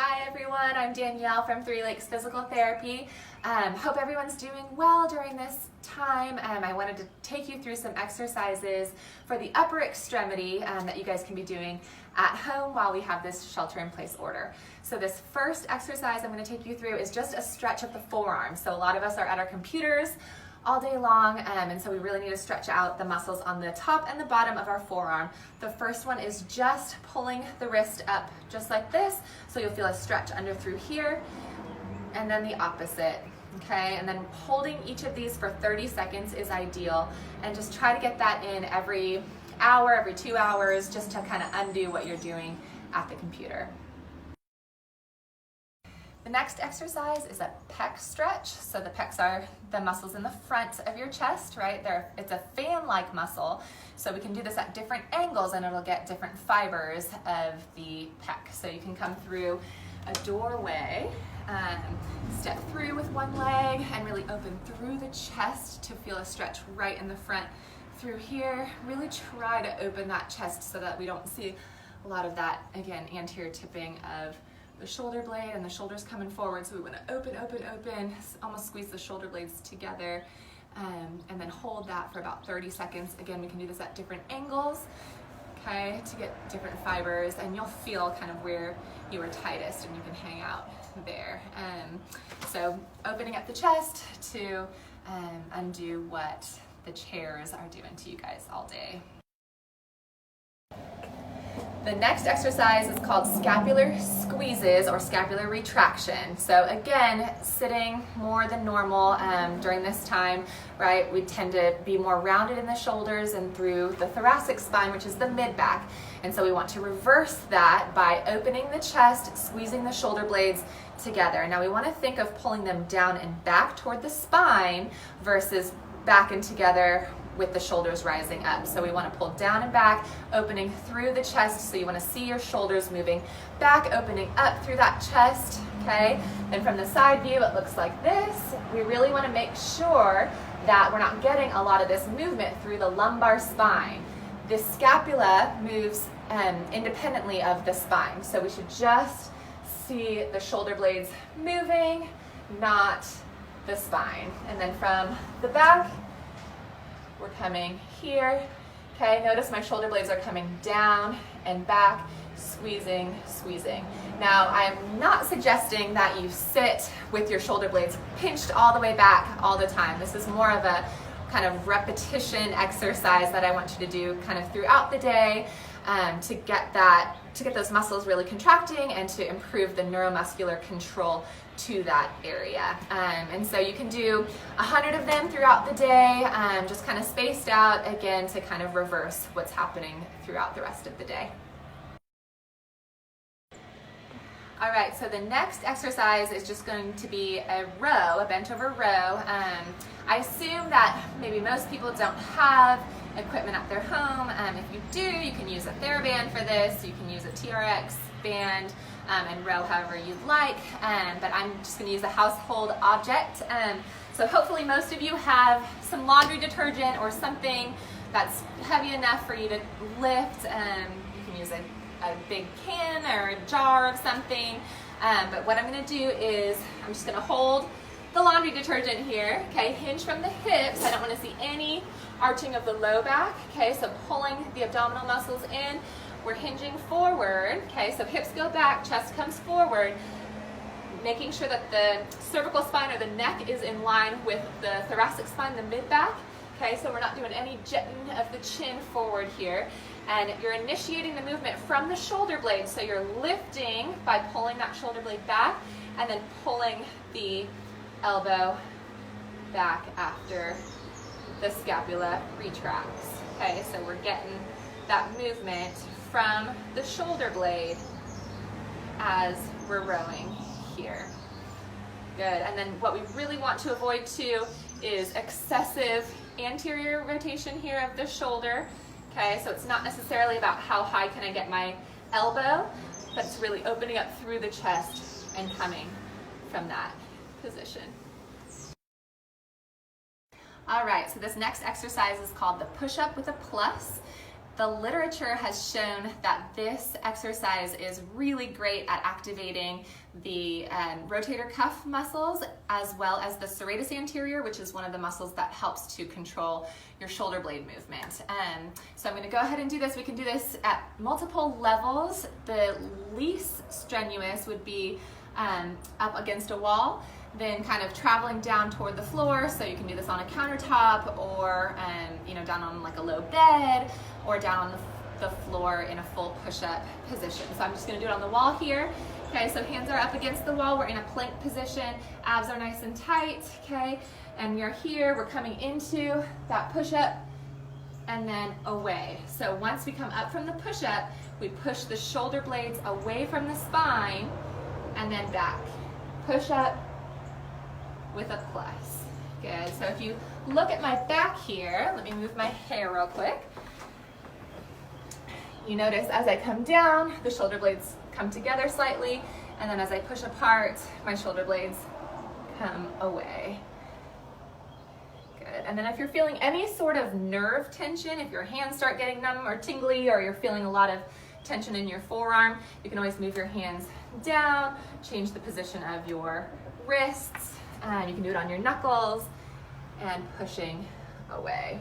Hi everyone, I'm Danielle from Three Lakes Physical Therapy. Hope everyone's doing well during this time. I wanted to take you through some exercises for the upper extremity that you guys can be doing at home while we have this shelter-in-place order. So this first exercise I'm going to take you through is just a stretch of the forearm. So a lot of us are at our computers all day long, and so we really need to stretch out the muscles on the top and the bottom of our forearm. The first one is just pulling the wrist up just like this, so you'll feel a stretch under through here, and then the opposite, okay? And then holding each of these for 30 seconds is ideal, and just try to get that in every hour, every 2 hours, just to kind of undo what you're doing at the computer. The next exercise is a pec stretch. So the pecs are the muscles in the front of your chest, right? It's a fan-like muscle. So we can do this at different angles and it'll get different fibers of the pec. So you can come through a doorway, step through with one leg and really open through the chest to feel a stretch right in the front through here. Really try to open that chest so that we don't see a lot of that, again, anterior tipping of the shoulder blade and the shoulders coming forward. So we want to open, almost squeeze the shoulder blades together, and then hold that for about 30 seconds. Again, we can do this at different angles, okay, to get different fibers, and you'll feel kind of where you are tightest and you can hang out there. So opening up the chest to undo what the chairs are doing to you guys all day. The next exercise is called scapular squeezes or scapular retraction. So again, sitting more than normal during this time, right? We tend to be more rounded in the shoulders and through the thoracic spine, which is the mid-back. And so we want to reverse that by opening the chest, squeezing the shoulder blades together. Now we want to think of pulling them down and back toward the spine versus back and together with the shoulders rising up. So we want to pull down and back, opening through the chest. So you want to see your shoulders moving back, opening up through that chest, okay? Then from the side view, it looks like this. We really want to make sure that we're not getting a lot of this movement through the lumbar spine. The scapula moves independently of the spine. So we should just see the shoulder blades moving, not the spine. And then from the back, we're coming here, okay? Notice my shoulder blades are coming down and back, squeezing, squeezing. Now, I'm not suggesting that you sit with your shoulder blades pinched all the way back all the time. This is more of a kind of repetition exercise that I want you to do kind of throughout the day to get those muscles really contracting and to improve the neuromuscular control to that area. And so you can do 100 of them throughout the day, just kind of spaced out, again, to kind of reverse what's happening throughout the rest of the day. All right, so the next exercise is just going to be a row, a bent over row. I assume that maybe most people don't have equipment at their home. If you do, you can use a TheraBand for this. You can use a TRX band and row however you'd like. But I'm just going to use a household object. So hopefully most of you have some laundry detergent or something that's heavy enough for you to lift. You can use a big can or a jar of something. But what I'm going to do is I'm just going to hold the laundry detergent here, okay, hinge from the hips. I don't want to see any arching of the low back, okay, so pulling the abdominal muscles in. We're hinging forward, okay, so hips go back, chest comes forward, making sure that the cervical spine or the neck is in line with the thoracic spine, the mid-back, okay, so we're not doing any jetting of the chin forward here. And you're initiating the movement from the shoulder blade, so you're lifting by pulling that shoulder blade back and then pulling the elbow back after the scapula retracts. Okay, so we're getting that movement from the shoulder blade as we're rowing here. Good, and then what we really want to avoid too is excessive anterior rotation here of the shoulder. Okay, so it's not necessarily about how high can I get my elbow, but it's really opening up through the chest and coming from that position. All right, so this next exercise is called the push-up with a plus. the literature has shown that this exercise is really great at activating the rotator cuff muscles as well as the serratus anterior, which is one of the muscles that helps to control your shoulder blade movement. So I'm going to go ahead and do this. We can do this at multiple levels. The least strenuous would be up against a wall, then kind of traveling down toward the floor. So you can do this on a countertop, or down on like a low bed, or down on the floor in a full push-up position. So I'm just going to do it on the wall here. Okay, so hands are up against the wall. We're in a plank position. Abs are nice and tight. Okay, and we are here. We're coming into that push-up and then away. So once we come up from the push-up, we push the shoulder blades away from the spine and then back. Push up with a plus. Good. So if you look at my back here, let me move my hair real quick. You notice as I come down, the shoulder blades come together slightly, and then as I push apart, my shoulder blades come away. Good. And then if you're feeling any sort of nerve tension, if your hands start getting numb or tingly, or you're feeling a lot of tension in your forearm, you can always move your hands down, change the position of your wrists, and you can do it on your knuckles and pushing away.